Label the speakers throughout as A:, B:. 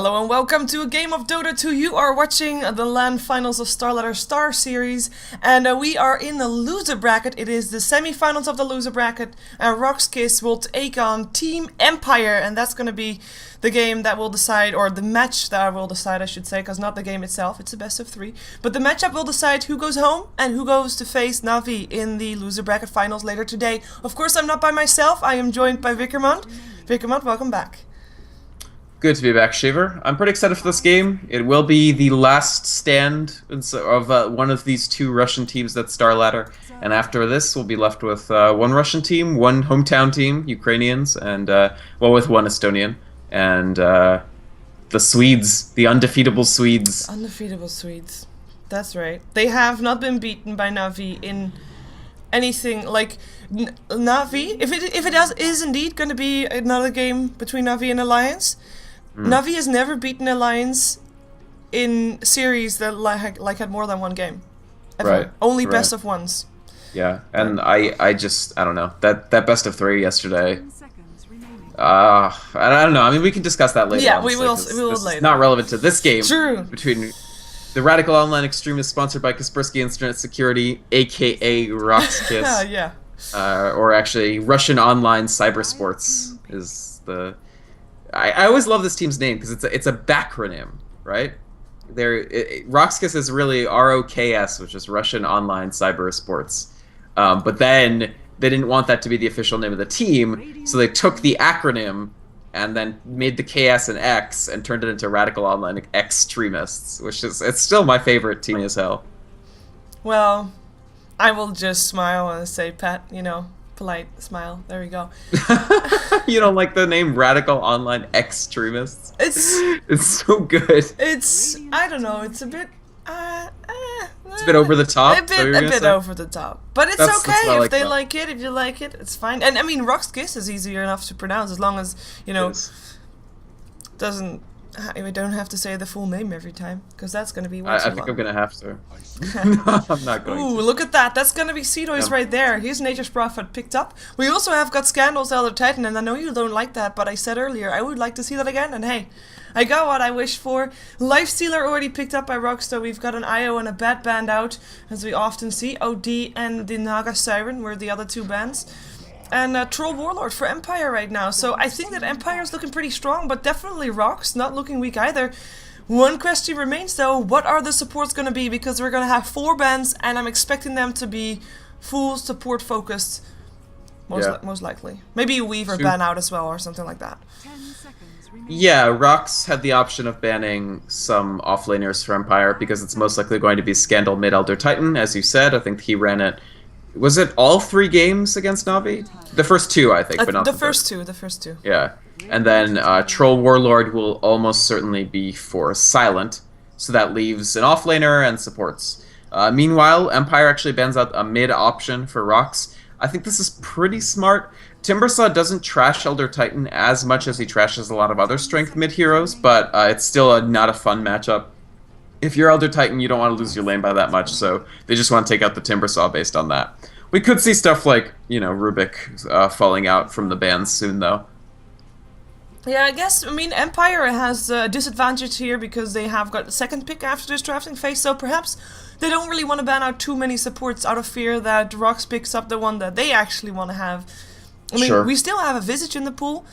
A: Hello and welcome to a game of Dota 2. You are watching the LAN finals of StarLadder Star Series, and we are in the loser bracket. It is the semi-finals of the loser bracket, and RoX.KIS will take on Team Empire, and that's going to be the game that will decide, or the match that will decide, I should say, because not the game itself, it's a best of 3. But the matchup will decide who goes home and who goes to face Na'Vi in the loser bracket finals later today. Of course, I'm not by myself. I am joined by Wickermont. Wickermont, welcome back.
B: Good to be back, Shiver. I'm pretty excited for this game. It will be the last stand of one of these two Russian teams that's StarLadder, and after this we'll be left with one Russian team, one hometown team, Ukrainians, and with one Estonian, and the Swedes, the undefeatable Swedes.
A: Undefeatable Swedes. That's right. They have not been beaten by Na'Vi in anything like Na'Vi. If it is indeed going to be another game between Na'Vi and Alliance. Na'Vi has never beaten Alliance in series that had more than one game. Ever.
B: Right.
A: Only best of ones.
B: Yeah, and I don't know. That best of 3 yesterday. I don't know. I mean, we can discuss that later.
A: Yeah, we will later.
B: It's not relevant to this game.
A: True.
B: Between the radical online extremist sponsored by Kaspersky Internet Security, aka RoX.KIS.
A: Yeah.
B: Or actually, Russian online cyber sports is the. I always love this team's name because it's a backronym, right? RoX.KIS is really RoX.KIS, which is Russian Online Cyber Sports. But then they didn't want that to be the official name of the team, so they took the acronym and then made the KS an X and turned it into Radical Online Extremists, which is it's still my favorite team as hell.
A: Well, I will just smile and say, Pat, polite smile. There we go.
B: You don't like the name Radical Online Extremists? It's so good.
A: I don't know, it's a bit
B: it's a bit over the top.
A: A bit over the top. But it's okay if they like it, if you like it, it's fine. And I mean RoX.KIS is easier enough to pronounce as long as, we don't have to say the full name every time, because that's going to be way too long.
B: I think I'm going to have to. No, I'm not going to.
A: Ooh, look at that. That's going to be Seedoys right there. Here's Nature's Prophet picked up. We also have got Scandal's Elder Titan, and I know you don't like that, but I said earlier I would like to see that again, and hey, I got what I wished for. Lifestealer already picked up by Rockstar. We've got an IO and a Bat band out, as we often see. OD and the Naga Siren were the other two bands. And Troll Warlord for Empire right now. So I think that Empire is looking pretty strong, but definitely RoX not looking weak either. One question remains though, what are the supports going to be? Because we're going to have 4 bands, and I'm expecting them to be full support focused. Most likely. Maybe a Weaver ban out as well, or something like that.
B: Yeah, RoX had the option of banning some offlaners for Empire, because it's most likely going to be Scandal mid Elder Titan, as you said. I think he ran it. Was it all 3 games against Na'Vi? The first 2, I think, but not
A: the first two. The first 2.
B: Yeah, and then Troll Warlord will almost certainly be for Silent, so that leaves an offlaner and supports. Meanwhile, Empire actually bans out a mid option for RoX. I think this is pretty smart. Timbersaw doesn't trash Elder Titan as much as he trashes a lot of other strength mid heroes, but it's still not a fun matchup. If you're Elder Titan, you don't want to lose your lane by that much, so they just want to take out the Timbersaw based on that. We could see stuff like, Rubik falling out from the bans soon, though.
A: Yeah, I mean, Empire has a disadvantage here because they have got the second pick after this drafting phase, so perhaps they don't really want to ban out too many supports out of fear that RoX picks up the one that they actually want to have. I mean, we still have a Visage in the pool.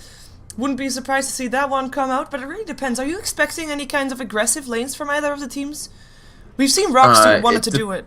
A: Wouldn't be surprised to see that one come out, but it really depends. Are you expecting any kinds of aggressive lanes from either of the teams? We've seen RoX wanted to do it.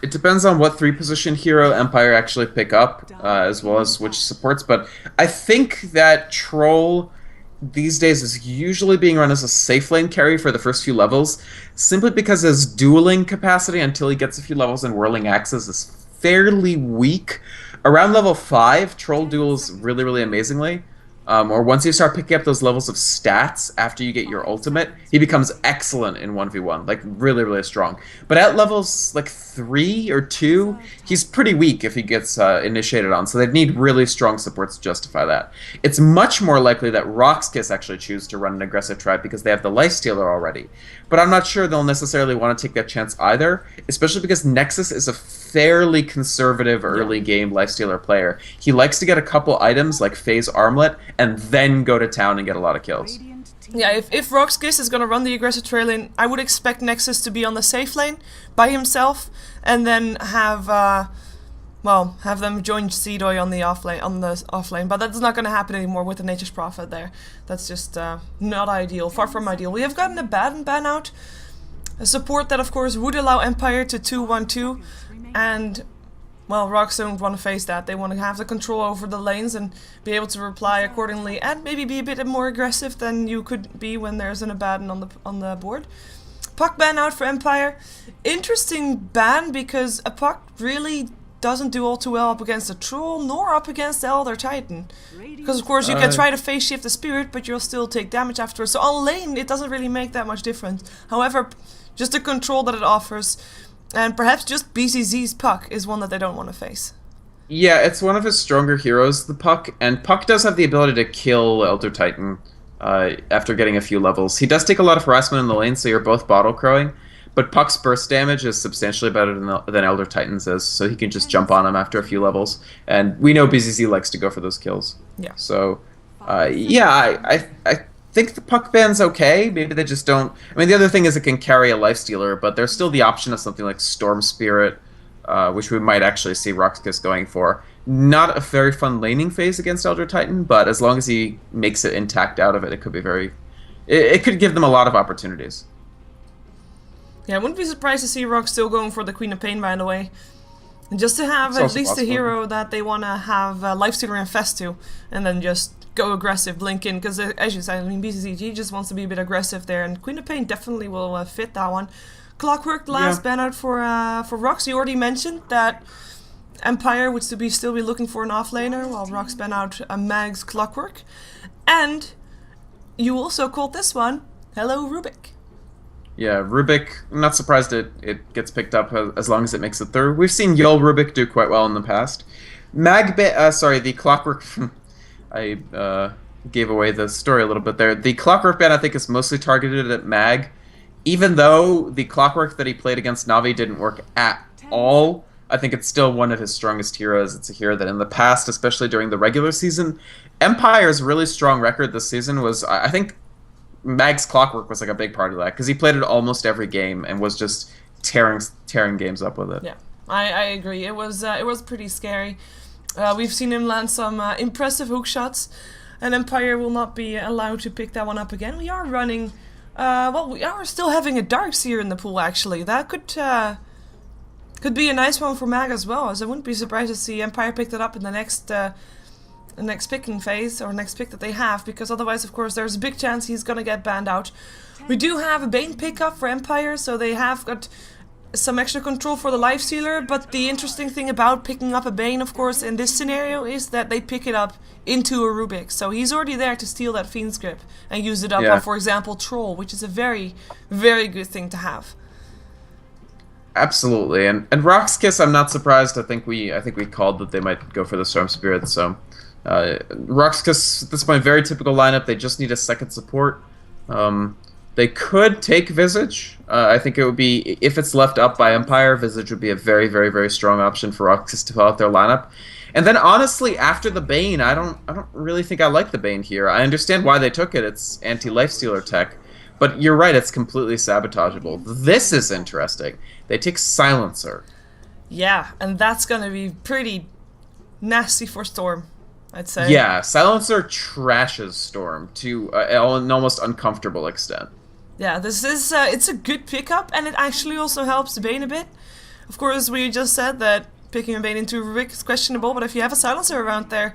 B: It depends on what 3-position hero Empire actually pick up, as well as which supports, but I think that Troll these days is usually being run as a safe lane carry for the first few levels, simply because his dueling capacity until he gets a few levels in Whirling Axes is fairly weak. Around level 5, Troll duels really, really amazingly. Or once you start picking up those levels of stats after you get your ultimate, he becomes excellent in 1v1, like really, really strong. But at levels like 3 or 2, he's pretty weak if he gets initiated on, so they'd need really strong supports to justify that. It's much more likely that RoX.KIS actually choose to run an aggressive tribe because they have the Lifestealer already. But I'm not sure they'll necessarily want to take that chance either, especially because Nexus is a fairly conservative early game Lifestealer player. He likes to get a couple items like Phase Armlet and then go to town and get a lot of kills.
A: Yeah, if RoX.KIS is gonna run the aggressive trail lane, I would expect Nexus to be on the safe lane by himself, and then have well, have them join Seedoy on the off lane. But that's not gonna happen anymore with the Nature's Prophet there. That's just not ideal, far from ideal. We have gotten a ban out, a support that of course would allow Empire to 2-1-2, and well, RoX don't want to face that. They want to have the control over the lanes and be able to reply accordingly, and maybe be a bit more aggressive than you could be when there's an Abaddon on the board. Puck ban out for Empire. Interesting ban, because a Puck really doesn't do all too well up against the Troll, nor up against the Elder Titan. Because of course you can try to phase shift the Spirit, but you'll still take damage afterwards. So on lane it doesn't really make that much difference. However, just the control that it offers, and perhaps just BCZ's Puck, is one that they don't want to face.
B: Yeah, it's one of his stronger heroes, the Puck, and Puck does have the ability to kill Elder Titan after getting a few levels. He does take a lot of harassment in the lane, so you're both bottle crowing, but Puck's burst damage is substantially better than Elder Titan's is, so he can just jump on him after a few levels, and we know BCZ likes to go for those kills.
A: Yeah.
B: So, yeah, I think the Puck ban's okay. Maybe they just don't. I mean, the other thing is it can carry a lifestealer, but there's still the option of something like Storm Spirit, which we might actually see RoX.KIS going for. Not a very fun laning phase against Elder Titan, but as long as he makes it intact out of it, it could be very. It could give them a lot of opportunities.
A: Yeah, I wouldn't be surprised to see RoX still going for the Queen of Pain, by the way. And just to have at least a hero that they want to have lifestealer infest to, and then just go aggressive, blink in, because as you said, I mean, BCG just wants to be a bit aggressive there, and Queen of Pain definitely will fit that one. Clockwork, the last ban out for RoX. You already mentioned that Empire would still be looking for an offlaner, while RoX ban out Mag's Clockwork. And you also called this one Hello Rubik.
B: Yeah, Rubik, I'm not surprised it gets picked up as long as it makes it through. We've seen Yol Rubik do quite well in the past. The Clockwork... I gave away the story a little bit there. The Clockwork ban, I think, is mostly targeted at Mag. Even though the Clockwork that he played against Navi didn't work at all, I think it's still one of his strongest heroes. It's a hero that in the past, especially during the regular season, Empire's really strong record this season was, I think, Mag's Clockwork was like a big part of that, because he played it almost every game and was just tearing games up with it.
A: Yeah, I agree. It was pretty scary. We've seen him land some impressive hook shots, and Empire will not be allowed to pick that one up again. We are running, well, we are still having a Darkseer in the pool, actually. That could be a nice one for Mag as well, as I wouldn't be surprised to see Empire pick that up in the next picking phase, or next pick that they have, because otherwise, of course, there's a big chance he's gonna get banned out. We do have a Bane pickup for Empire, so they have got some extra control for the lifestealer, but the interesting thing about picking up a Bane, of course, in this scenario is that they pick it up into a Rubik. So he's already there to steal that Fiend's Grip and use it up on, for example, Troll, which is a very, very good thing to have.
B: Absolutely, and RoX.KIS, I'm not surprised. I think we called that they might go for the Storm Spirit, so RoX.KIS at this point, very typical lineup. They just need a second support. They could take Visage. I think it would be, if it's left up by Empire, Visage would be a very, very, very strong option for RoX.KIS to fill out their lineup. And then honestly, after the Bane, I don't really think I like the Bane here. I understand why they took it. It's anti-lifestealer tech. But you're right, it's completely sabotageable. This is interesting. They take Silencer.
A: Yeah, and that's gonna be pretty nasty for Storm, I'd say.
B: Yeah, Silencer trashes Storm to an almost uncomfortable extent.
A: Yeah, this is it's a good pickup, and it actually also helps Bane a bit. Of course, we just said that picking a Bane into Rubik is questionable, but if you have a Silencer around there,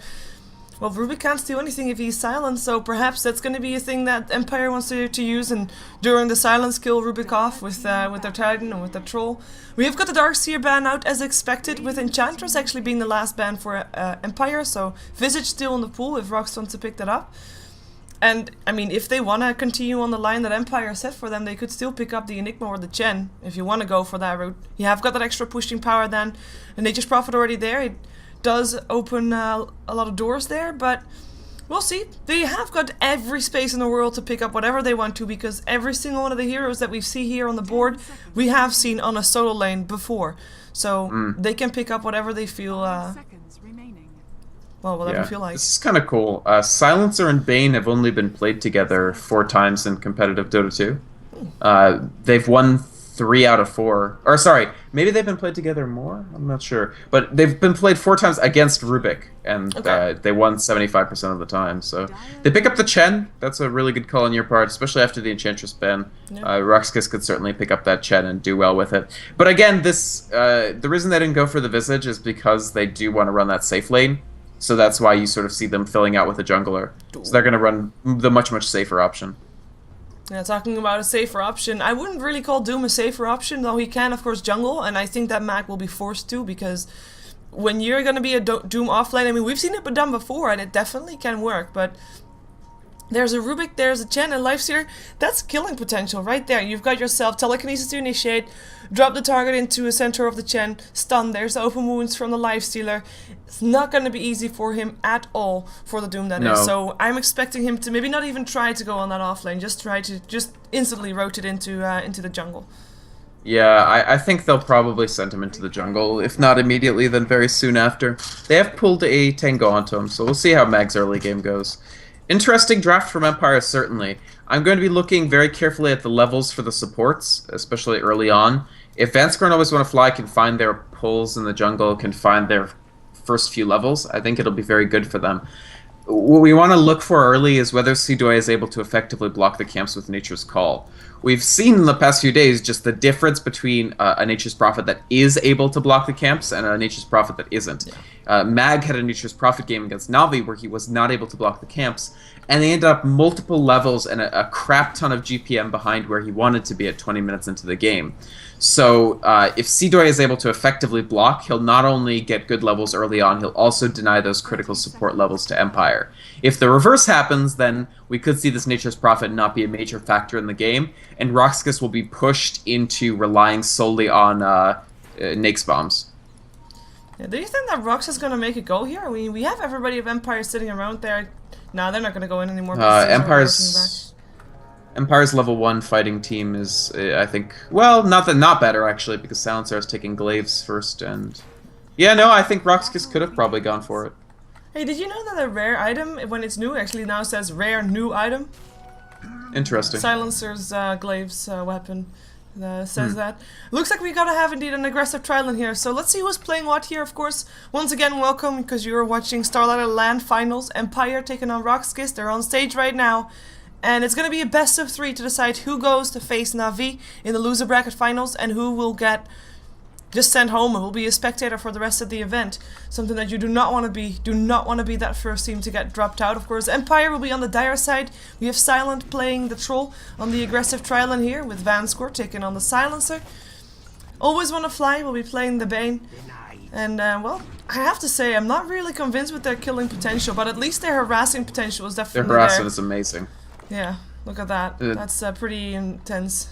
A: well, Rubik can't steal anything if he's silent, so perhaps that's going to be a thing that Empire wants to use, and during the silence kill Rubik off with their Titan and with their Troll. We have got the Darkseer ban out as expected, with Enchantress actually being the last ban for Empire, so Visage still in the pool if RoX wants to pick that up. And, I mean, if they want to continue on the line that Empire set for them, they could still pick up the Enigma or the Chen, if you want to go for that route. You have got that extra pushing power then, and Nature's Prophet already there. It does open a lot of doors there, but we'll see. They have got every space in the world to pick up whatever they want to, because every single one of the heroes that we see here on the board, we have seen on a solo lane before. So they can pick up whatever they feel Well, whatever you feel like.
B: This is kind of cool. Silencer and Bane have only been played together 4 times in competitive Dota 2. They've won 3 out of 4. Or sorry, maybe they've been played together more? I'm not sure. But they've been played 4 times against Rubik, and they won 75% of the time. So they pick up the Chen. That's a really good call on your part, especially after the Enchantress ban. RoX.KIS could certainly pick up that Chen and do well with it. But again, the reason they didn't go for the Visage is because they do want to run that safe lane. So that's why you sort of see them filling out with a jungler. So they're going to run the much safer option.
A: Yeah, talking about a safer option, I wouldn't really call Doom a safer option, though he can, of course, jungle, and I think that Mag will be forced to, because when you're going to be a Doom offlane, I mean, we've seen it done before, and it definitely can work, but there's a Rubik, there's a Chen, and Lifestealer. That's killing potential right there. You've got yourself telekinesis to initiate, drop the target into a center of the Chen, stun, there's open wounds from the Lifestealer. It's not going to be easy for him at all, for the Doom that is. So I'm expecting him to maybe not even try to go on that offlane, just try to instantly rotate into the jungle.
B: Yeah, I think they'll probably send him into the jungle. If not immediately, then very soon after. They have pulled a Tango onto him, so we'll see how Mag's early game goes. Interesting draft from Empire, certainly. I'm going to be looking very carefully at the levels for the supports, especially early on. If Vanscorn Always Wanna Fly can find their pulls in the jungle, can find their first few levels, I think it'll be very good for them. What we want to look for early is whether Sidoi is able to effectively block the camps with Nature's Call. We've seen in the past few days just the difference between a Nature's Prophet that is able to block the camps and a Nature's Prophet that isn't. Mag had a Nature's Prophet game against Navi where he was not able to block the camps, and they ended up multiple levels and a crap ton of GPM behind where he wanted to be at 20 minutes into the game. So if Sidoi is able to effectively block, he'll not only get good levels early on, he'll also deny those critical support levels to Empire. If the reverse happens, then we could see this Nature's Prophet not be a major factor in the game, and RoX.KIS will be pushed into relying solely on Nyx bombs.
A: Yeah, do you think that RoX is going to make a go here? We have everybody of Empire sitting around there. No, they're not going to go in anymore.
B: Empire's level 1 fighting team is, I think, well, not better actually, because Silencer is taking Glaives first, and yeah, no, I think RoX.KIS could have probably gone for it.
A: Hey, did you know that a rare item, when it's new, actually now says rare new item?
B: Interesting.
A: Silencer's Glaives weapon says that. Looks like we gotta have indeed an aggressive trial in here, so let's see who's playing what here, of course. Once again, welcome, because you're watching StarLadder LAN Finals. Empire taking on RoX.KIS, they're on stage right now. And it's going to be a best of 3 to decide who goes to face Navi in the loser bracket finals and who will get just sent home and will be a spectator for the rest of the event. Something that you do not want to be. Do not want to be that first team to get dropped out. Of course, Empire will be on the dire side. We have Silent playing the Troll on the aggressive trial in here with Vanscore taking on the Silencer. Always Wanna Fly will be playing the Bane. And, well, I have to say, I'm not really convinced with their killing potential, but at least their harassing potential is definitely
B: there. Their harassing is amazing.
A: Yeah, look at that. That's pretty intense.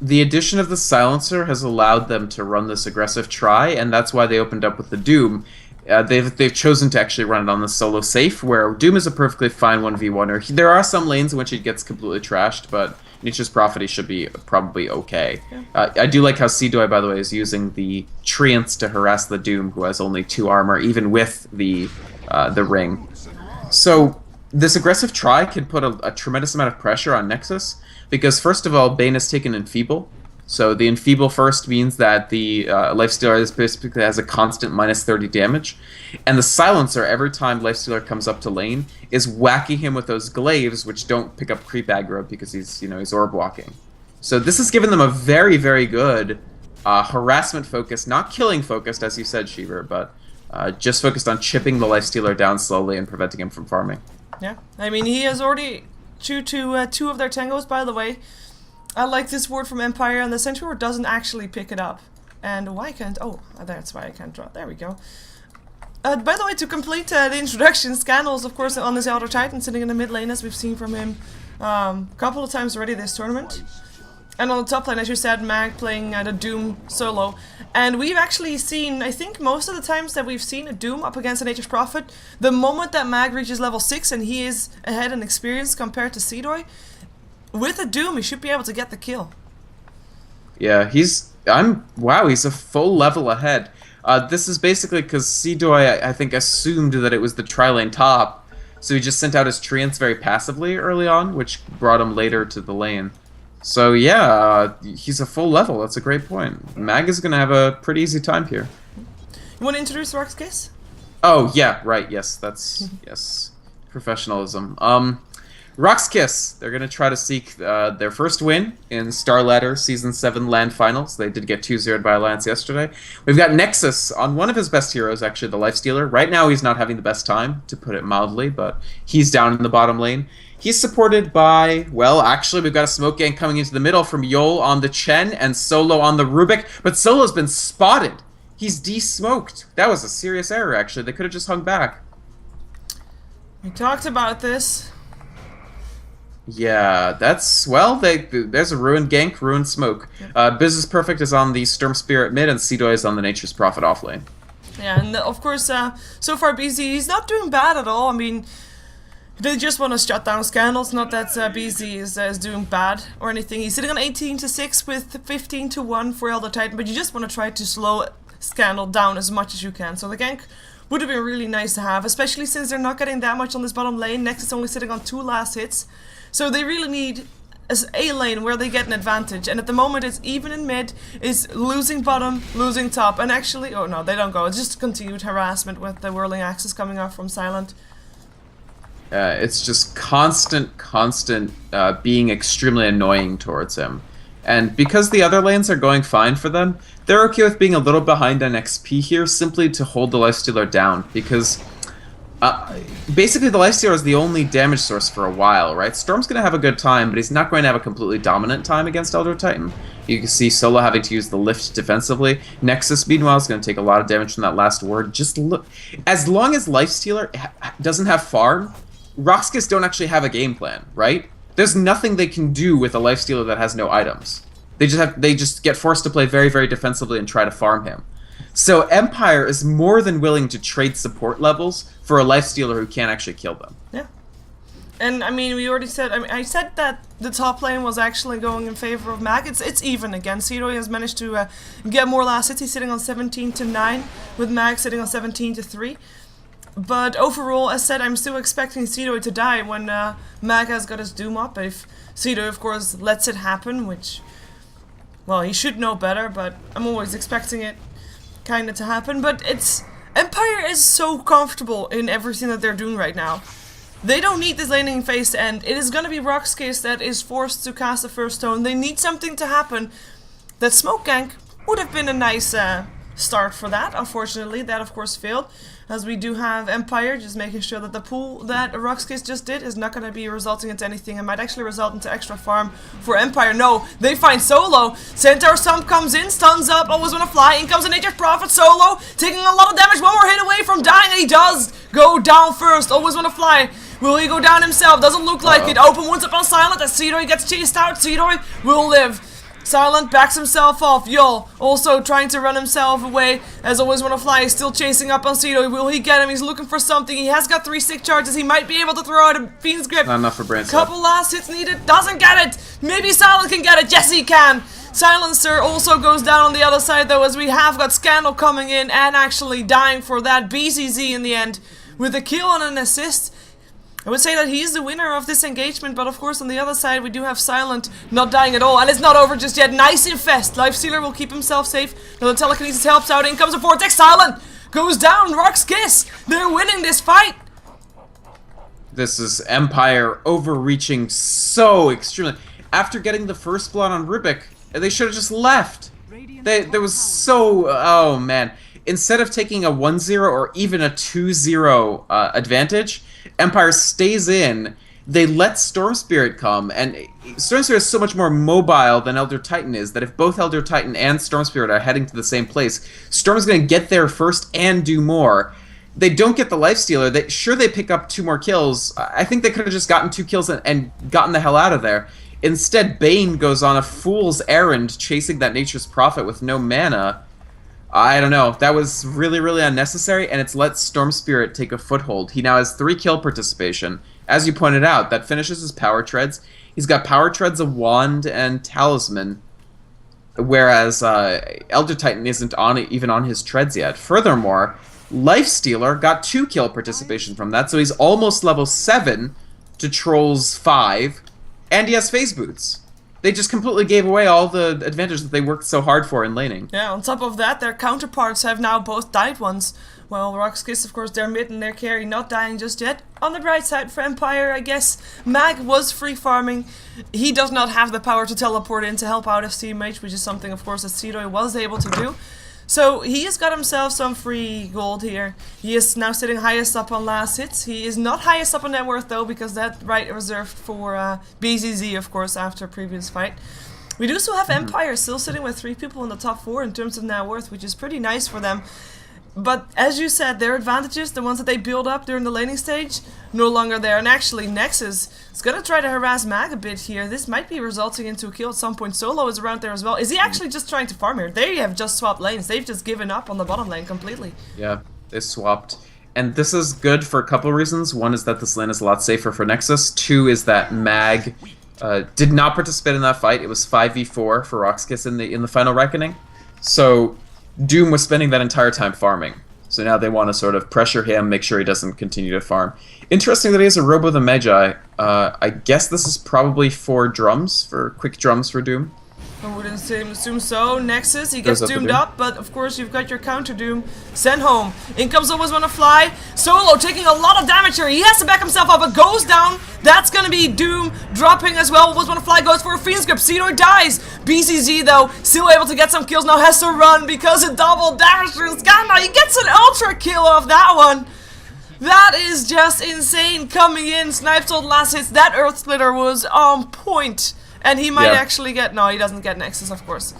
B: The addition of the Silencer has allowed them to run this aggressive try, and that's why they opened up with the Doom. They've chosen to actually run it on the solo safe, where Doom is a perfectly fine 1v1er. There are some lanes in which he gets completely trashed, but Nature's Prophet should be probably okay. Yeah. I do like how Sidoi, by the way, is using the Treants to harass the Doom, who has only 2 armor, even with the ring. So this aggressive try can put a tremendous amount of pressure on Nexus, because first of all, Bane is taken Enfeeble. So the Enfeeble first means that the Lifestealer basically has a constant minus 30 damage. And the Silencer, every time Lifestealer comes up to lane, is whacking him with those Glaives, which don't pick up creep aggro because he's orb walking. So this has given them a very, very good harassment focus, not killing focused, as you said, Shiver, but just focused on chipping the Lifestealer down slowly and preventing him from farming.
A: Yeah, I mean, he has already chewed to 2 of their tangos, by the way. I like this ward from Empire, and the Sentry Ward doesn't actually pick it up. And why can't... Oh, that's why I can't draw. There we go. By the way, to complete the introduction, Scandal's, of course, on this Elder Titan, sitting in the mid lane, as we've seen from him a couple of times already this tournament. And on the top lane, as you said, Mag playing the Doom solo. And we've actually seen, I think most of the times that we've seen a Doom up against a Nature's Prophet, the moment that Mag reaches level 6 and he is ahead in experience compared to Sidoi, with a Doom he should be able to get the kill.
B: Yeah, he's a full level ahead. This is basically because Seedoy, I think, assumed that it was the tri-lane top, so he just sent out his treants very passively early on, which brought him later to the lane. So yeah, he's a full level. That's a great point. Mag is going to have a pretty easy time here.
A: You want to introduce RoX.KIS?
B: Oh, yeah, right, yes, that's, yes, professionalism. RoX.KIS, they're going to try to seek their first win in StarLadder Season 7 LAN Finals. They did get 2-0'd by Alliance yesterday. We've got Nexus on one of his best heroes, actually, the Lifestealer. Right now, he's not having the best time, to put it mildly, but he's down in the bottom lane. He's supported by, well, actually, we've got a smoke gang coming into the middle from Yol on the Chen and Solo on the Rubik, but Solo's been spotted. He's de-smoked. That was a serious error, actually. They could have just hung back.
A: We talked about this.
B: Yeah, that's... Well, there's a ruined gank, ruined smoke. Business Perfect is on the Storm Spirit mid, and Seedoy is on the Nature's Prophet off lane.
A: Yeah, and of course, so far BZ, he's not doing bad at all. I mean, they just want to shut down Scandals, not that BZ is doing bad or anything. He's sitting on 18-6 with 15-1 for Elder Titan, but you just want to try to slow Scandal down as much as you can. So the gank would have been really nice to have, especially since they're not getting that much on this bottom lane. Next is only sitting on 2 last hits. So they really need a lane where they get an advantage. And at the moment it's even in mid, is losing bottom, losing top. And actually, oh no, they don't go. It's just continued harassment with the whirling axes coming off from Silent.
B: It's just constant being extremely annoying towards him. And because the other lanes are going fine for them, they're okay with being a little behind on XP here simply to hold the Lifestealer down. Because basically the Lifestealer is the only damage source for a while, right? Storm's going to have a good time, but he's not going to have a completely dominant time against Elder Titan. You can see Solo having to use the lift defensively. Nexus, meanwhile, is going to take a lot of damage from that last word. Just look. As long as Lifestealer doesn't have farm, RoX.KIS don't actually have a game plan, right? There's nothing they can do with a Lifestealer that has no items. They just get forced to play very, very defensively and try to farm him. So Empire is more than willing to trade support levels for a Lifestealer who can't actually kill them.
A: Yeah. And I mean, we already said, I said that the top lane was actually going in favor of Mag. It's even again. Seedoy has managed to get more last hits. He's sitting on 17-9 with Mag sitting on 17-3. But overall, as said, I'm still expecting Seedoy to die when Mag has got his Doom up. If Seedoy, of course, lets it happen, which, well, he should know better, but I'm always expecting it kind of to happen. But Empire is so comfortable in everything that they're doing right now. They don't need this laning phase to end. It is going to be RoX.KIS that is forced to cast the first stone. They need something to happen. That smoke gank would have been a nice start for that. Unfortunately, that of course failed, as we do have Empire just making sure that the pool that RoX.KIS just did is not going to be resulting into anything. It might actually result into extra farm for Empire. No, they find Solo. Centaur Stump comes in, stuns up, always want to fly. In comes a Nature's Prophet. Solo taking a lot of damage, one more hit away from dying, and he does go down first. Always want to fly. Will he go down himself? Doesn't look like it. Open wounds up on Silent as Seedoy gets chased out. Seedoy will live. Silent backs himself off. Yol also trying to run himself away, as Always Wanna Fly is still chasing up on Seedoy. Will he get him? He's looking for something. He has got 3 stick charges. He might be able to throw out a Fiend's Grip.
B: Not enough for Brain
A: Couple last hits needed. Doesn't get it. Maybe Silent can get it. Yes, he can. Silencer also goes down on the other side, though, as we have got Scandal coming in and actually dying for that BCZ in the end with a kill and an assist. I would say that he's the winner of this engagement, but of course on the other side we do have Silent not dying at all, and it's not over just yet. Nice infest. Lifestealer will keep himself safe. Now the telekinesis helps out. In comes a Vortex. Silent goes down. RoX.KIS, they're winning this fight.
B: This is Empire overreaching so extremely. After getting the first blood on Rubik, they should have just left. There was so... oh man. Instead of taking a 1-0 or even a 2-0 advantage, Empire stays in. They let Storm Spirit come, and Storm Spirit is so much more mobile than Elder Titan is, that if both Elder Titan and Storm Spirit are heading to the same place, Storm's going to get there first and do more. They don't get the Lifestealer. Sure, they pick up 2 more kills. I think they could have just gotten 2 kills and gotten the hell out of there. Instead, Bane goes on a fool's errand chasing that Nature's Prophet with no mana. I don't know. That was really, really unnecessary, and it's let Storm Spirit take a foothold. He now has 3 kill participation. As you pointed out, that finishes his Power Treads. He's got Power Treads, a Wand, and Talisman. whereas Elder Titan isn't even on his treads yet. Furthermore, Lifestealer got 2 kill participation from that, so he's almost level 7 to Troll's 5, and he has phase boots. They just completely gave away all the advantage that they worked so hard for in laning.
A: Yeah, on top of that, their counterparts have now both died once. Well, RoX.KIS, of course, their mid and their carry not dying just yet. On the bright side for Empire, I guess, Mag was free farming. He does not have the power to teleport in to help out his teammates, which is something, of course, that Seedoy was able to do. So he has got himself some free gold here. He is now sitting highest up on last hits. He is not highest up on net worth though, because that right reserved for BZZ, of course, after a previous fight. We do still have Empire still sitting with 3 people in the top 4 in terms of net worth, which is pretty nice for them. But as you said, their advantages, the ones that they build up during the laning stage, no longer there. And actually, Nexus is going to try to harass Mag a bit here. This might be resulting into a kill at some point. Solo is around there as well. Is he actually just trying to farm here? They have just swapped lanes. They've just given up on the bottom lane completely.
B: Yeah, they swapped. And this is good for a couple of reasons. One is that this lane is a lot safer for Nexus. 2 is that Mag did not participate in that fight. It was 5v4 for RoX.KIS in the final reckoning. So Doom was spending that entire time farming. So now they want to sort of pressure him, make sure he doesn't continue to farm. Interesting that he has a Robo the Magi. I guess this is probably for drums, for quick drums for Doom.
A: I wouldn't assume so. Nexus, he gets doomed up, but of course you've got your counter Doom. Send home. In comes Always Wanna Fly. Solo taking a lot of damage here. He has to back himself up, but goes down. That's gonna be Doom dropping as well. Always Wanna Fly goes for a Phoenix Grip. Seedoy dies. BCZ though, still able to get some kills. Now has to run because it double damage through Scanda. He gets an ultra kill off that one. That is just insane coming in. Snipes all the last hits. That Earth Splitter was on point. And he might actually get... No, he doesn't get Nexus, of course.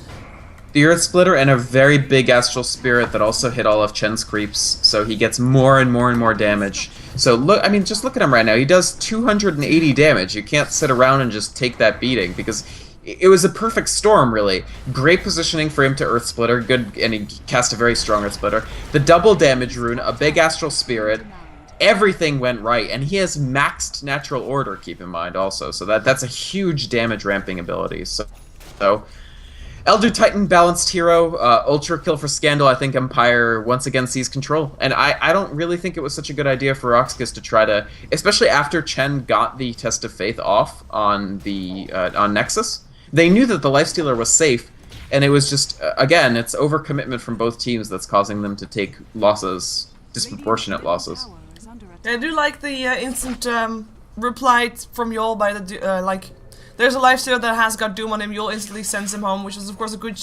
B: The Earth Splitter and a very big Astral Spirit that also hit all of Chen's creeps, so he gets more and more and more damage. So look, I mean, just look at him right now. He does 280 damage. You can't sit around and just take that beating, because it was a perfect storm, really. Great positioning for him to Earth Splitter, good, and he cast a very strong Earth Splitter. The double damage rune, a big Astral Spirit. Everything went right, and he has maxed natural order, keep in mind, also. So that's a huge damage ramping ability. So Elder Titan, balanced hero, ultra kill for Scandal. I think Empire once again sees control. And I don't really think it was such a good idea for RoX.KIS to try to, especially after Chen got the Test of Faith off on the on Nexus. They knew that the Lifestealer was safe, and it was just, again, it's overcommitment from both teams that's causing them to take losses, disproportionate losses.
A: I do like the instant reply from Yol by the, like, there's a Lifestealer that has got Doom on him, Yol instantly sends him home, which is of course a good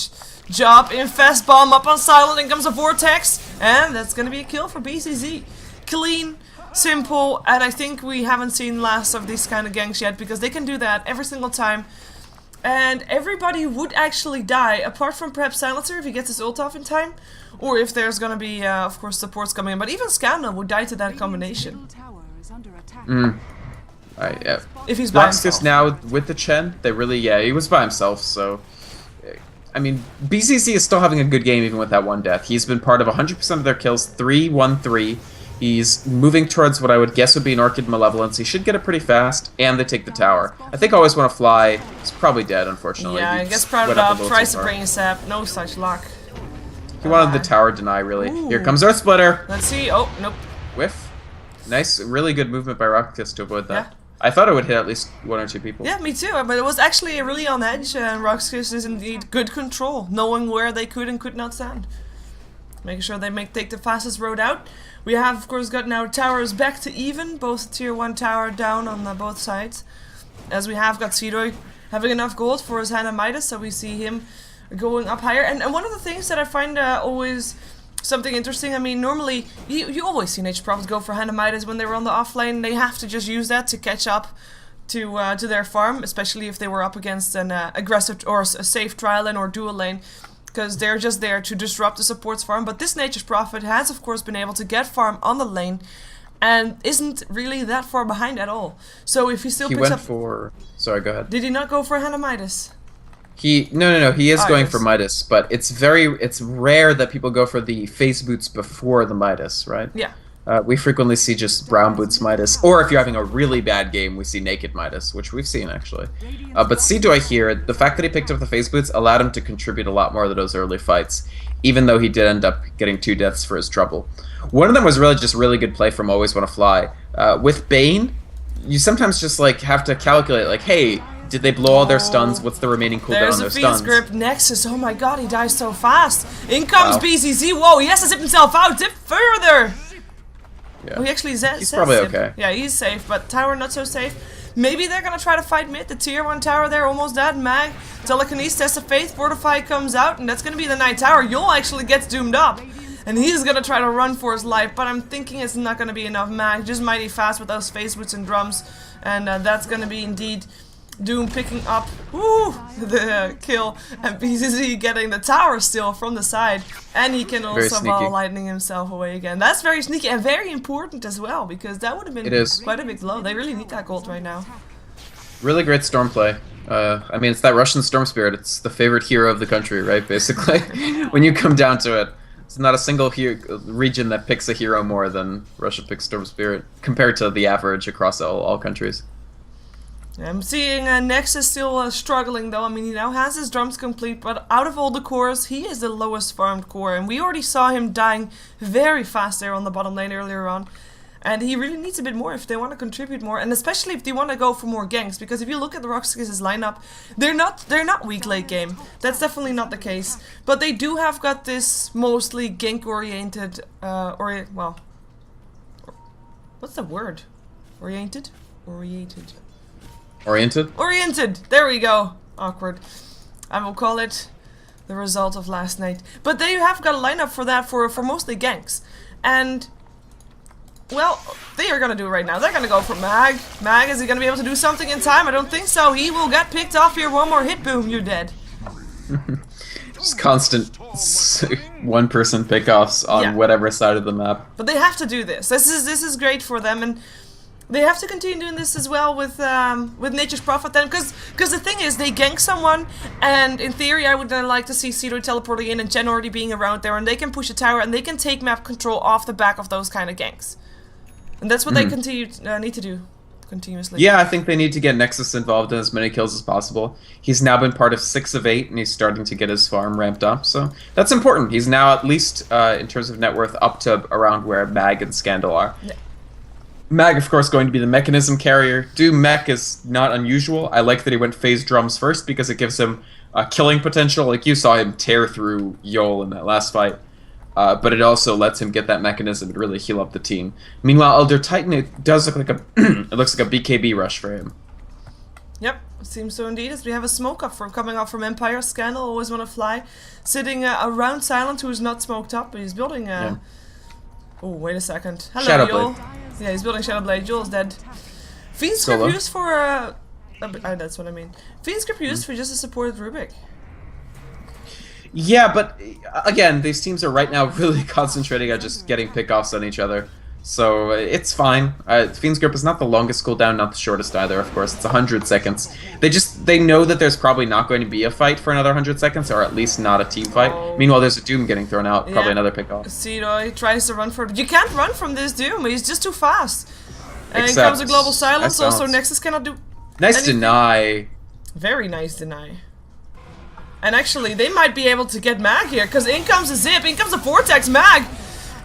A: job. Infest Bomb up on Silent, in comes a Vortex, and that's gonna be a kill for BCZ. Clean, simple, and I think we haven't seen last of these kind of ganks yet, because they can do that every single time. And everybody would actually die, apart from perhaps Silencer if he gets his ult off in time, or if there's gonna be, of course, supports coming in. But even Scandal would die to that combination.
B: Yeah.
A: If he's by himself.
B: RoX.KIS now with the Chen, they really, he was by himself, so... I mean, BCC is still having a good game even with that one death. He's been part of 100% of their kills, 3-1-3. He's moving towards what I would guess would be an Orchid Malevolence. He should get it pretty fast, and they take the tower. I think Always Wanna Fly is probably dead, unfortunately.
A: Yeah, I guess proud up, tries to bring us up, no such luck.
B: He wanted the tower deny, really.
A: Ooh.
B: Here comes Earth Splitter!
A: Let's see, oh, nope.
B: Whiff. Nice, really good movement by RoX.KIS to avoid that.
A: Yeah.
B: I thought it would hit at least 1 or 2 people.
A: Yeah, me too, but it was actually really on edge, and RoX.KIS is indeed good control, knowing where they could and could not stand. Making sure they take the fastest road out. We have, of course, got now towers back to even, both tier 1 tower down on both sides. As we have got Seedoy having enough gold for his Hannah Midas, so we see him going up higher. And one of the things that I find always something interesting, I mean, normally, you always see Nature Prophets go for Hannah Midas when they were on the offlane. They have to just use that to catch up to their farm, especially if they were up against an aggressive or a safe trial lane or dual lane. Because they're just there to disrupt the support's farm. But this Nature's Prophet has, of course, been able to get farm on the lane and isn't really that far behind at all. So if he still picks up...
B: for... Sorry, go ahead.
A: Did he not go for Hannah Midas?
B: No, he is going for Midas, but it's rare that people go for the face boots before the Midas, right?
A: Yeah.
B: We frequently see just brown boots Midas, or if you're having a really bad game, we see naked Midas, which we've seen actually. But Seedoy here, the fact that he picked up the phase boots allowed him to contribute a lot more to those early fights, even though he did end up getting 2 deaths for his trouble. One of them was really just really good play from Always Wanna Fly. With Bane, you sometimes just like have to calculate like, hey, did they blow all their stuns? What's the remaining cooldown on their stuns?
A: There's a Fiend's Grip Nexus. Oh my god, he dies so fast. In comes BCZ. Whoa, he has to zip himself out. Zip further.
B: Yeah.
A: Well, he actually
B: he's probably okay.
A: Yeah, he's safe, but tower not so safe. Maybe they're gonna try to fight mid. The tier 1 tower there, almost dead. Mag, Telekinesis, Test of Faith, Fortify comes out, and that's gonna be the night tower. Yul actually gets doomed up. And he's gonna try to run for his life, but I'm thinking it's not gonna be enough. Mag, just mighty fast with those phase boots and drums. And that's gonna be indeed Doom picking up the kill, and BCZ getting the tower still from the side, and he can also ball lightning himself away again. That's very sneaky and very important as well, because that would have been quite a big blow. They really need that gold right now.
B: Really great storm play. I mean, it's that Russian Storm Spirit. It's the favorite hero of the country, right? Basically, when you come down to it, it's not a single region that picks a hero more than Russia picks Storm Spirit compared to the average across all countries.
A: I'm seeing Nexus still struggling though. I mean, he now has his drums complete, but out of all the cores, he is the lowest farmed core. And we already saw him dying very fast there on the bottom lane earlier on. And he really needs a bit more if they want to contribute more, and especially if they want to go for more ganks. Because if you look at the RoX.KIS' lineup, they're not weak late game. That's definitely not the case. But they do have got this mostly gank oriented, well, what's the word? Oriented? Oriented.
B: Oriented?
A: Oriented! There we go. Awkward. I will call it the result of last night. But they have got a lineup for that for mostly ganks. And, well, they are going to do it right now. They're going to go for Mag. Mag, is he going to be able to do something in time? I don't think so. He will get picked off here. One more hit, boom, you're dead.
B: Just constant one-person pickoffs on whatever side of the map.
A: But they have to do this. This is great for them, and they have to continue doing this as well with Nature's Prophet then, because the thing is, they gank someone, and in theory I would then like to see Seedoy teleporting in and Jen already being around there, and they can push a tower, and they can take map control off the back of those kind of ganks. And that's what they need to do continuously. Yeah,
B: I think they need to get Nexus involved in as many kills as possible. He's now been part of 6 of 8, and he's starting to get his farm ramped up, so that's important. He's now at least, in terms of net worth, up to around where Mag and Scandal are. Yeah. Mag, of course, going to be the mechanism carrier. Doom mech is not unusual. I like that he went phase drums first because it gives him killing potential. Like you saw him tear through Yol in that last fight. But it also lets him get that mechanism and really heal up the team. Meanwhile, Elder Titan, it does look like it looks like a BKB rush for him.
A: Yep, seems so indeed, as we have a smoke up from coming up from Empire. Scandal, Always Wanna Fly, sitting around Silent, who is not smoked up, but he's building Oh, wait a second. Hello, Yul. Yeah, he's building Shadowblade. Yul's dead. Fiend's Grip used for that's what I mean. Fiend's Grip used for just a supported Rubik.
B: Yeah, but again, these teams are right now really concentrating on just getting pickoffs on each other. So it's fine. Fiend's Grip is not the longest cooldown, not the shortest either, of course. It's 100 seconds. They know that there's probably not going to be a fight for another 100 seconds, or at least not a team fight. Meanwhile, there's a Doom getting thrown out, probably another pickoff.
A: Seedoy tries to run for it. You can't run from this Doom, he's just too fast. And here comes a Global Silence, also Nexus cannot do
B: Nice deny.
A: Very nice deny. And actually, they might be able to get Mag here, because in comes a Zip, in comes a Vortex. Mag!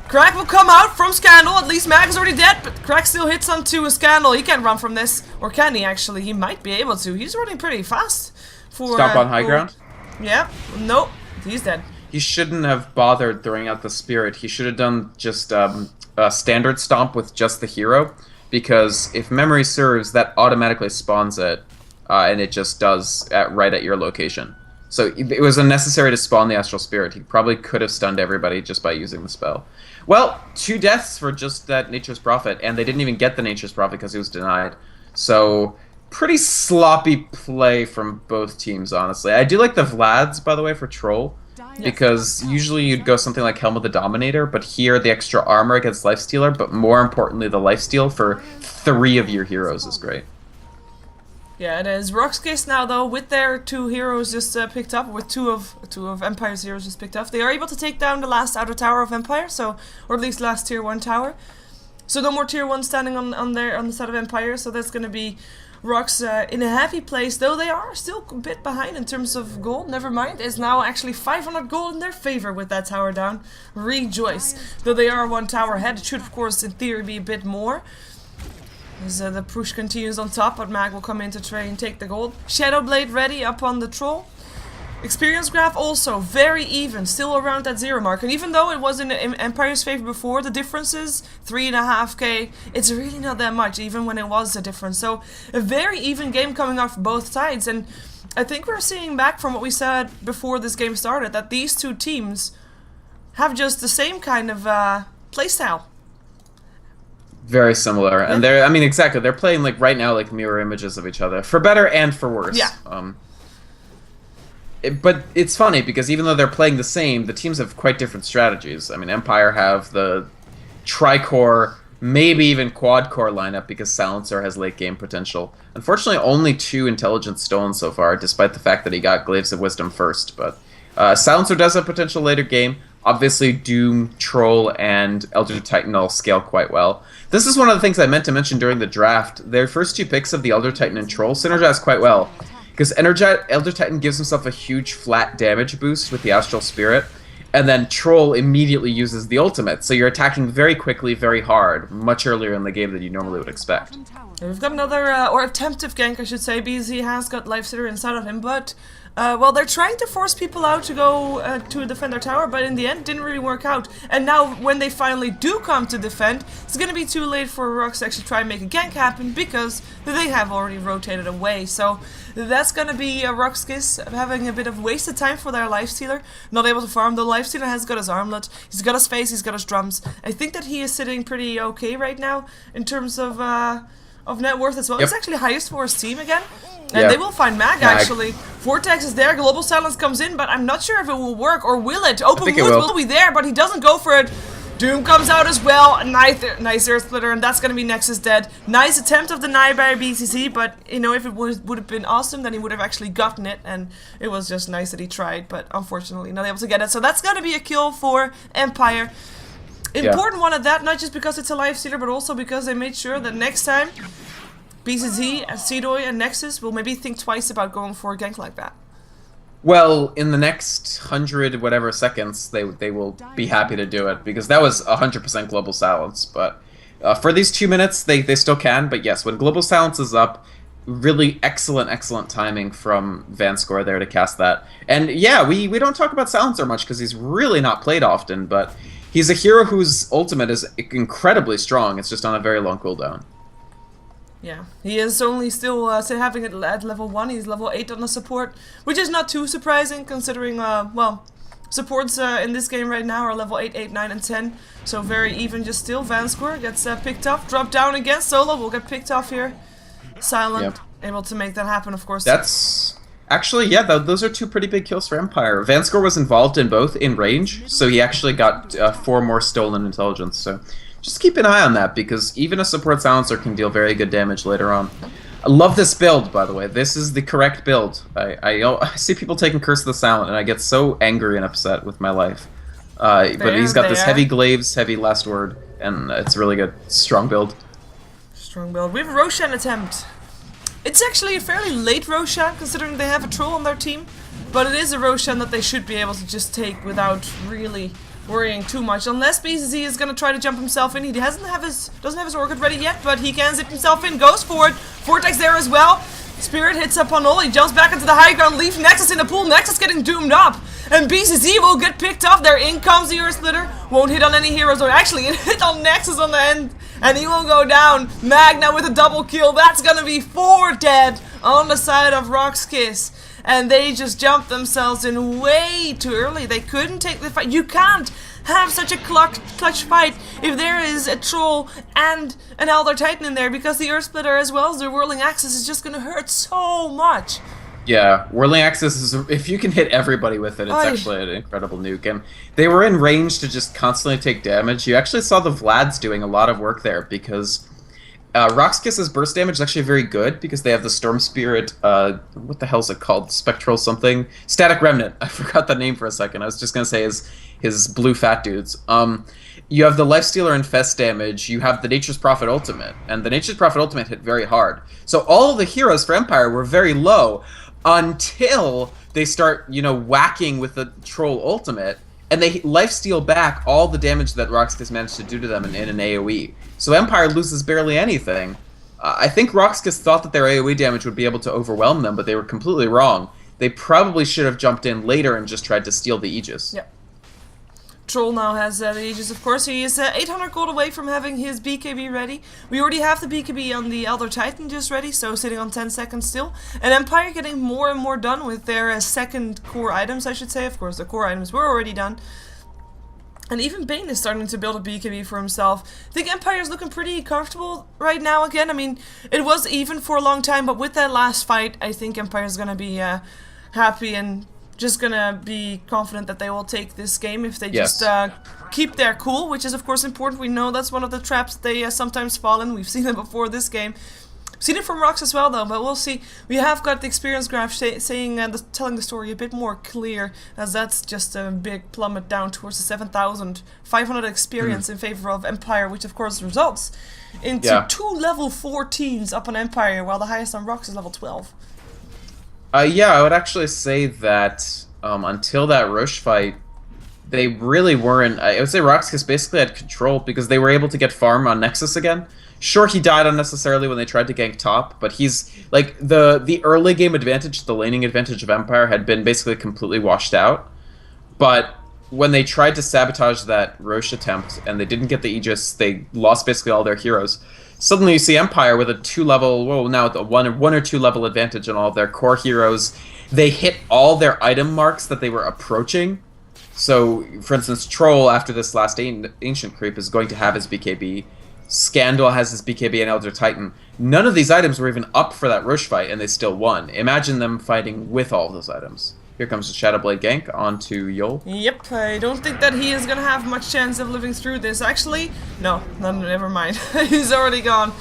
A: Crack will come out from Scandal. At least Mag is already dead, but Crack still hits onto a Scandal. He can't run from this. Or can he, actually? He might be able to. He's running pretty fast.
B: Stop on high ground?
A: Yeah. Nope. He's dead.
B: He shouldn't have bothered throwing out the Spirit. He should have done just a standard stomp with just the hero. Because if memory serves, that automatically spawns it. And it just does right at your location. So it was unnecessary to spawn the Astral Spirit. He probably could have stunned everybody just by using the spell. Well, 2 deaths for just that Nature's Prophet, and they didn't even get the Nature's Prophet because he was denied. So, pretty sloppy play from both teams, honestly. I do like the Vlads, by the way, for Troll, because usually you'd go something like Helm of the Dominator, but here the extra armor against Lifestealer, but more importantly the lifesteal for 3 of your heroes is great.
A: Yeah, it is. RoX.KIS now, though, with their 2 heroes just picked up, with two of Empire's heroes just picked up, they are able to take down the last outer tower of Empire, so, or at least last tier 1 tower. So no more tier 1 standing on the side of Empire, so that's going to be RoX in a happy place, though they are still a bit behind in terms of gold. Never mind, it's now actually 500 gold in their favor with that tower down. Rejoice. Though they are 1 tower ahead, it should of course in theory be a bit more. As the push continues on top, but Mag will come in to try and take the gold. Shadowblade ready up on the troll. Experience graph also very even, still around that 0 mark. And even though it was in Empire's favor before, the difference is 3.5k. It's really not that much, even when it was a difference. So a very even game coming off both sides. And I think we're seeing back from what we said before this game started, that these two teams have just the same kind of playstyle.
B: Very similar, and they're, I mean, exactly, they're playing like right now like mirror images of each other, for better and for worse.
A: Yeah.
B: But it's funny because even though they're playing the same, the teams have quite different strategies. I mean, Empire have the tri-core, maybe even quad-core lineup because Silencer has late game potential. Unfortunately, only 2 intelligence stolen so far, despite the fact that he got Glaives of Wisdom first. But Silencer does have potential later game. Obviously, Doom, Troll, and Elder Titan all scale quite well. This is one of the things I meant to mention during the draft. Their first 2 picks of the Elder Titan and Troll synergize quite well. Because Elder Titan gives himself a huge flat damage boost with the Astral Spirit, and then Troll immediately uses the ultimate, so you're attacking very quickly, very hard, much earlier in the game than you normally would expect.
A: We've got another, or attemptive gank I should say, because he has got Lifestealer inside of him, but well, they're trying to force people out to go to defend their tower, but in the end, it didn't really work out. And now, when they finally do come to defend, it's gonna be too late for RoX to actually try and make a gank happen, because they have already rotated away. So, that's gonna be RoX.KIS having a bit of wasted time for their Lifestealer, not able to farm. The Lifestealer has got his armlet, he's got his face, he's got his drums. I think that he is sitting pretty okay right now, in terms of net worth as well.
B: Yep.
A: He's actually highest for his team again. And they will find Mag, actually. Vortex is there, Global Silence comes in, but I'm not sure if it will work, or will it? Open Wood will be there, but he doesn't go for it. Doom comes out as well. Nice Earth Splitter, and that's gonna be Nexus dead. Nice attempt of deny by BCC, but, you know, if it would have been awesome, then he would have actually gotten it, and it was just nice that he tried, but unfortunately not able to get it. So that's gonna be a kill for Empire. Important one at that, not just because it's a Lifestealer, but also because they made sure that next time BCZ, Seedoy, and Nexus will maybe think twice about going for a gank like that.
B: Well, in the next 100 whatever seconds, they will be happy to do it, because that was 100% Global Silence. But for these 2 minutes, they still can. But yes, when Global Silence is up, really excellent timing from Vanscore there to cast that. And yeah, we don't talk about Silencer much because he's really not played often, but he's a hero whose ultimate is incredibly strong. It's just on a very long cooldown.
A: Yeah, he is only still having it at level 1, he's level 8 on the support, which is not too surprising considering, well, supports in this game right now are level 8, 8, 9, and 10, so very even just still. Vanscore gets picked off, dropped down again, Solo will get picked off here. Silent, able to make that happen, of course.
B: That's actually, yeah, those are 2 pretty big kills for Empire. Vanscore was involved in both in range, so he actually got 4 more stolen intelligence, so just keep an eye on that, because even a support silencer can deal very good damage later on. I love this build, by the way. This is the correct build. I see people taking Curse of the Silent, and I get so angry and upset with my life. But he's got this heavy Glaives, heavy Last Word, and it's really good. Strong build.
A: Strong build. We have a Roshan attempt. It's actually a fairly late Roshan, considering they have a Troll on their team, but it is a Roshan that they should be able to just take without really worrying too much, unless BCZ is gonna try to jump himself in. He doesn't have his orchid ready yet, but he can zip himself in, goes for it. Vortex there as well. Spirit hits up on all, he jumps back into the high ground, leaves Nexus in the pool. Nexus getting doomed up, and BCZ will get picked off. There in comes the Earth Splitter. Won't hit on any heroes, or actually it hit on Nexus on the end, and he will go down. Magna with a double kill. That's gonna be 4 dead on the side of RoX.KIS. And they just jumped themselves in way too early. They couldn't take the fight. You can't have such a clutch fight if there is a Troll and an Elder Titan in there, because the Earth Splitter as well as the Whirling Axis is just gonna hurt so much.
B: Yeah, Whirling Axis is, if you can hit everybody with it, it's actually an incredible nuke. And they were in range to just constantly take damage. You actually saw the Vlads doing a lot of work there, because RoX.KIS's burst damage is actually very good because they have the Storm Spirit, what the hell is it called? Spectral something? Static Remnant. I forgot the name for a second. I was just going to say his blue fat dudes. You have the Lifestealer Infest damage, you have the Nature's Prophet ultimate, and the Nature's Prophet ultimate hit very hard. So all of the heroes for Empire were very low until they start, you know, whacking with the Troll ultimate, and they lifesteal back all the damage that RoX.KIS managed to do to them in an AoE. So Empire loses barely anything. I think RoX.KIS thought that their AoE damage would be able to overwhelm them, but they were completely wrong. They probably should have jumped in later and just tried to steal the Aegis.
A: Yep. Troll now has the Aegis, of course. He is 800 gold away from having his BKB ready. We already have the BKB on the Elder Titan just ready, so sitting on 10 seconds still. And Empire getting more and more done with their second core items, I should say. Of course, the core items were already done. And even Bane is starting to build a BKB for himself. I think Empire is looking pretty comfortable right now again. I mean, it was even for a long time, but with that last fight, I think Empire is going to be happy and just gonna be confident that they will take this game if they just keep their cool, which is of course important. We know that's one of the traps that they sometimes fall in. We've seen it before this game. We've seen it from RoX as well though, but we'll see. We have got the experience graph saying telling the story a bit more clear, as that's just a big plummet down towards the 7,500 experience in favor of Empire, which of course results into 2 level 14s up on Empire, while the highest on RoX is level 12.
B: Yeah, I would actually say that until that Roche fight, they really weren't. I would say RoX.KIS basically had control because they were able to get farm on Nexus again. Sure, he died unnecessarily when they tried to gank top, but he's like the early game advantage, the laning advantage of Empire had been basically completely washed out. But when they tried to sabotage that Roche attempt and they didn't get the Aegis, they lost basically all their heroes. Suddenly you see Empire with a 2-level, well now the one or 2 level advantage on all of their core heroes. They hit all their item marks that they were approaching. So, for instance, Troll, after this last Ancient Creep, is going to have his BKB. Scandal has his BKB and Elder Titan. None of these items were even up for that Roche fight, and they still won. Imagine them fighting with all those items. Here comes the Shadowblade gank onto Yol.
A: Yep, I don't think that he is going to have much chance of living through this. Actually, no, never mind. He's already gone.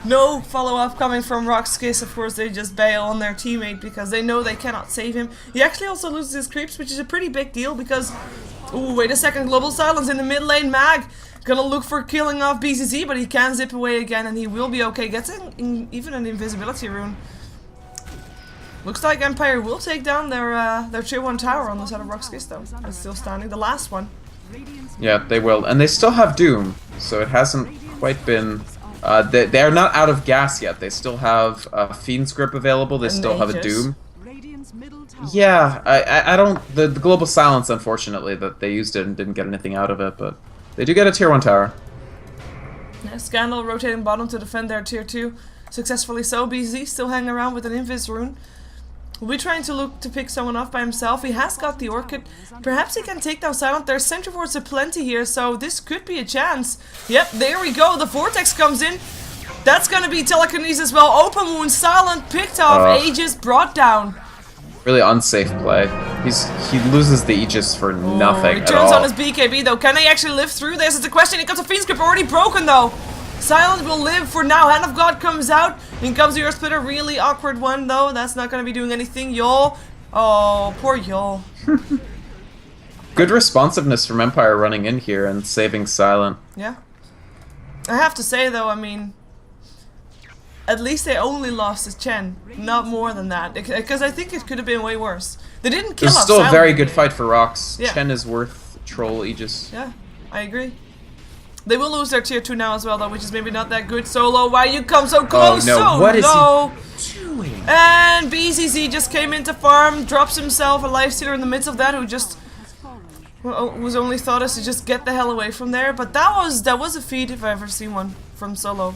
A: No follow-up coming from RoX.KIS. Of course, they just bail on their teammate because they know they cannot save him. He actually also loses his creeps, which is a pretty big deal because... Ooh, wait a second. Global Silence in the mid lane. Mag gonna look for killing off BCC, but he can zip away again and he will be okay. Gets even an invisibility rune. Looks like Empire will take down their tier 1 tower on the side of RoX.KIS though. It's still standing, the last one.
B: Yeah, they will. And they still have Doom, so it hasn't quite been... they are not out of gas yet. They still have Fiend's Grip available, they still have a Doom. Yeah, I don't... The Global Silence, unfortunately, that they used it and didn't get anything out of it, but they do get a tier 1 tower.
A: Yeah, Scandal rotating bottom to defend their tier 2. Successfully so. BZ still hanging around with an Invis rune. Will be trying to look to pick someone off by himself. He has got the Orchid. Perhaps he can take down Silent. There's Centriforce aplenty here, so this could be a chance. Yep, there we go. The Vortex comes in. That's gonna be telekinesis as well. Open wound, Silent picked off. Aegis brought down.
B: Really unsafe play. He loses the Aegis for nothing
A: at all. He turns on his BKB though. Can they actually live through this? It's a question. He got the Fiend's Grip already broken though. Silent will live for now. Hand of God comes out. In comes the Earth Splitter. Really awkward one though. That's not going to be doing anything. Yol. Oh, poor Yol.
B: Good responsiveness from Empire running in here and saving Silent.
A: Yeah. I have to say though, I mean, at least they only lost to Chen. Not more than that. Because I think it could have been way worse. They didn't kill us.
B: It's still a very good fight for RoX.
A: Yeah.
B: Chen is worth Troll Aegis.
A: Yeah, I agree. They will lose their tier 2 now as well though, which is maybe not that good. Solo, why you come so close?
B: Oh no,
A: so
B: what is
A: low.
B: he doing?
A: And BCC just came into farm, drops himself a Lifestealer in the midst of that, who just was only thought as to just get the hell away from there. But that was a feat if I ever seen one from Solo.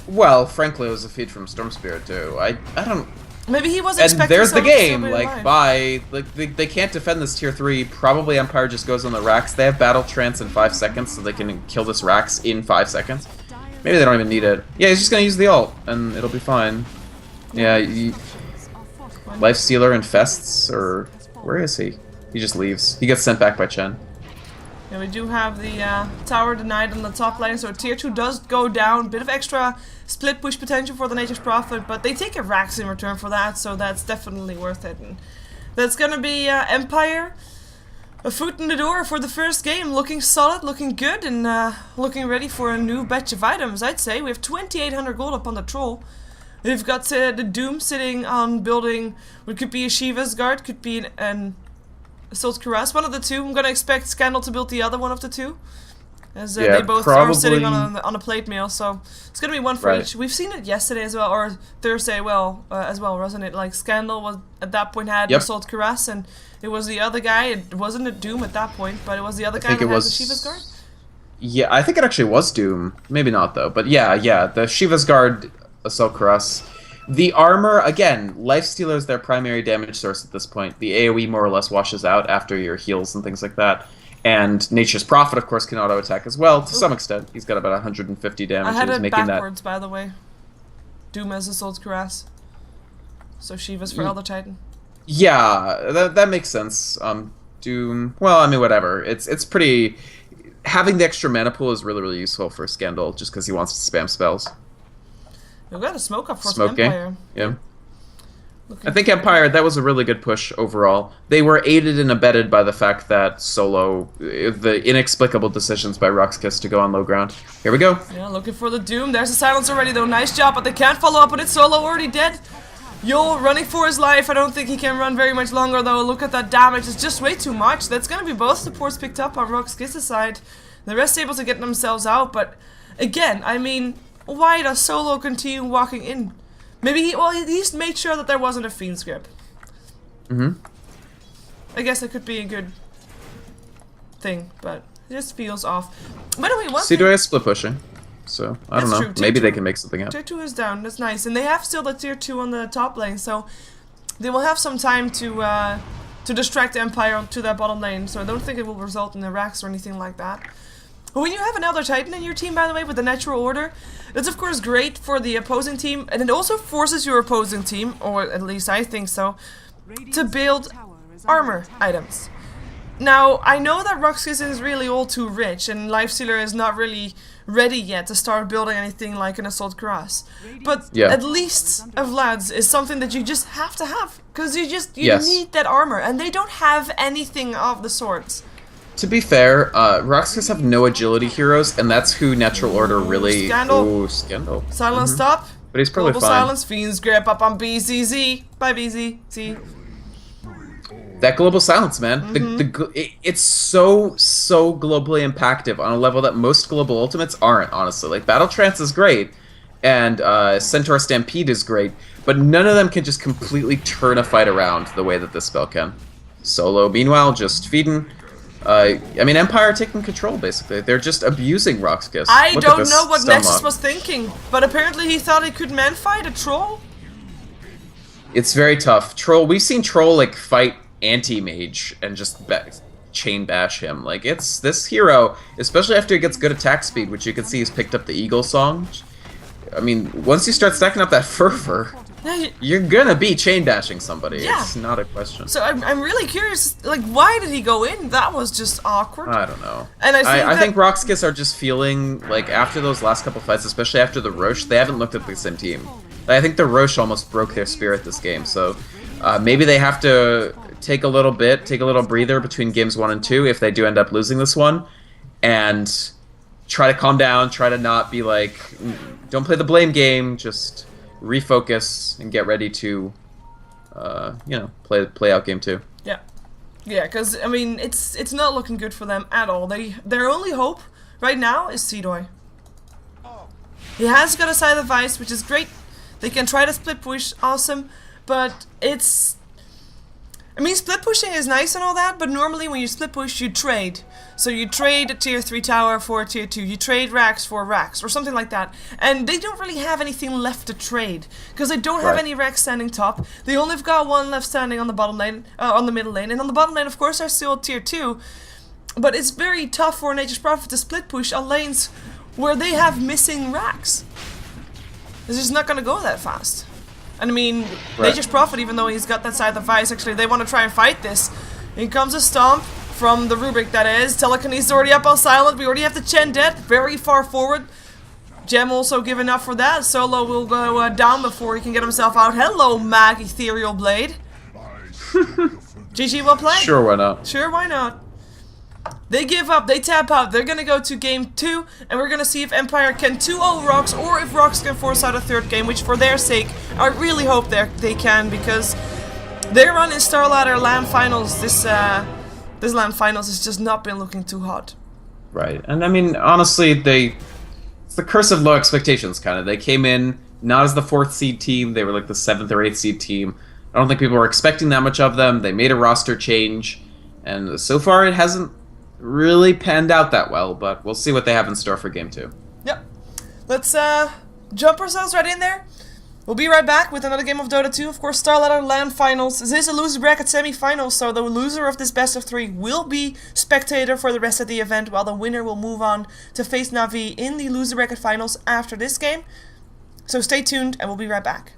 B: Well, frankly, it was a feat from Storm Spirit too. I don't...
A: Maybe he wasn't
B: expecting. And there's the game.
A: Like,
B: bye. Like they can't defend this tier 3. Probably Empire just goes on the Rax. They have Battle Trance in 5 seconds, so they can kill this Rax in 5 seconds. Maybe they don't even need it. Yeah, he's just gonna use the ult, and it'll be fine. Yeah, Lifestealer infests, or where is he? He just leaves. He gets sent back by Chen.
A: Yeah, we do have the tower denied on the top lane, so tier 2 does go down. Bit of extra split push potential for the Nature's Prophet, but they take a Rax in return for that, so that's definitely worth it. And that's gonna be Empire a foot in the door for the first game. Looking solid, looking good, and looking ready for a new batch of items, I'd say. We have 2,800 gold up on the troll. We've got the Doom sitting on building what could be a Shiva's Guard, could be an Assault Cuirass, one of the two. I'm gonna expect Scandal to build the other one of the two. As they both are sitting on a plate mail, so it's gonna be one for each. We've seen it yesterday as well, or Thursday as well, wasn't it? Like Scandal was at that point had Assault Cuirass, and it was the other guy. It wasn't a Doom at that point, but it was the other guy that had the Shiva's Guard.
B: Yeah, I think it actually was Doom. Maybe not though, but yeah, the Shiva's Guard Assault Cuirass. The armor, again, Lifestealer is their primary damage source at this point. The AoE more or less washes out after your heals and things like that. And Nature's Prophet, of course, can auto-attack as well, to some extent. He's got about 150 damage.
A: I had it backwards, by the way. Doom as Assault Cuirass. So Shiva's for Elder Titan.
B: Yeah, that makes sense. Doom, well, I mean, whatever. It's pretty... Having the extra mana pool is really, really useful for Scandal, just because he wants to spam spells.
A: We've got a smoke up for Empire.
B: Yeah. I think Empire, that was a really good push overall. They were aided and abetted by the fact that Solo, the inexplicable decisions by RoX.KIS to go on low ground. Here we go.
A: Yeah, looking for the Doom. There's a silence already though. Nice job, but they can't follow up on it. Solo already dead. Yul running for his life. I don't think he can run very much longer though. Look at that damage. It's just way too much. That's going to be both supports picked up on RoX.KIS' side. The rest able to get themselves out, but again, I mean, why does Solo continue walking in? Maybe he at least made sure that there wasn't a Fiend's Grip. I guess it could be a good thing, but it just feels off. By the way, one
B: Sidoi is split pushing, so I don't know.
A: True.
B: Maybe they can make something happen.
A: Tier 2 is down, that's nice. And they have still the tier 2 on the top lane, so they will have some time to distract Empire to that bottom lane, so I don't think it will result in a Rax or anything like that. When you have an Elder Titan in your team, by the way, with the natural order, that's of course great for the opposing team, and it also forces your opposing team, or at least I think so, to build armor items. Now, I know that RoX.KIS is really all too rich, and Lifestealer is not really ready yet to start building anything like an Assault Cuirass. But at least of lads is something that you just have to have, because you need that armor, and they don't have anything of the sorts.
B: To be fair, RoX.KIS have no agility heroes, and that's who Natural Order really...
A: Scandal.
B: Scandal.
A: Silence stop.
B: But he's probably
A: Global
B: fine.
A: silence. Fiend's Grip up on BZZ. Bye, BZZ.
B: That Global Silence, man. It's so globally impactful on a level that most global ultimates aren't, honestly. Like, Battle Trance is great, and Centaur Stampede is great, but none of them can just completely turn a fight around the way that this spell can. Solo, meanwhile, just feeding... I mean, Empire taking control, basically. They're just abusing RoX.KIS.
A: I don't know what Nexus was thinking, but apparently he thought he could man-fight a troll.
B: It's very tough. Troll, we've seen Troll, like, fight anti-mage and just chain bash him. Like, it's this hero, especially after he gets good attack speed, which you can see he's picked up the Eagle song. I mean, once you start stacking up that Fervor, you're gonna be chain dashing somebody. Yeah. It's not a question.
A: So I'm really curious, like, why did he go in? That was just awkward.
B: I don't know.
A: And
B: I think RoX.KIS are just feeling, like, after those last couple fights, especially after the Roche, they haven't looked at the same team. I think the Roche almost broke their spirit this game, so maybe they have to take a little breather between games 1 and 2 if they do end up losing this one, and try to calm down, try to not be like, don't play the blame game, just refocus and get ready to, you know, play out game 2.
A: Yeah, because I mean, it's not looking good for them at all. Their only hope right now is Sidoi. He has got a Scythe of Vice, which is great. They can try to split push, awesome, but it's... I mean, split pushing is nice and all that, but normally when you split push, you trade. So you trade a tier 3 tower for a tier 2, you trade racks for racks, or something like that. And they don't really have anything left to trade, because they don't have any racks standing top. They only have got one left standing on the bottom lane, on the middle lane, and on the bottom lane, of course, are still tier 2. But it's very tough for Nature's Prophet to split push on lanes where they have missing racks. It's just not going to go that fast. And I mean, Nature's Prophet, even though he's got that Scythe of Vice, actually, they want to try and fight this. Here comes a Stomp from the Rubik, that is. Telekinesis already up on silent. We already have the Chen dead, very far forward. Gem also giving up for that. Solo will go down before he can get himself out. Hello, Mag Ethereal Blade. GG, well played.
B: Sure, why not?
A: Sure, why not? They give up, they tap out, they're gonna go to game 2, and we're gonna see if Empire can 2-0 RoX, or if RoX can force out a third game, which for their sake, I really hope they can, because their run in StarLadder LAN Finals, this LAN Finals has just not been looking too hot.
B: Right, and I mean, honestly, it's the curse of low expectations, kind of. They came in not as the 4th seed team, they were like the 7th or 8th seed team. I don't think people were expecting that much of them. They made a roster change, and so far it hasn't really panned out that well, but we'll see what they have in store for game 2.
A: Yep. Let's jump ourselves right in there. We'll be right back with another game of Dota 2. Of course, StarLadder LAN Finals. This is a loser bracket semi-final, so the loser of this best of 3 will be spectator for the rest of the event, while the winner will move on to face Na'Vi in the loser bracket finals after this game. So stay tuned, and we'll be right back.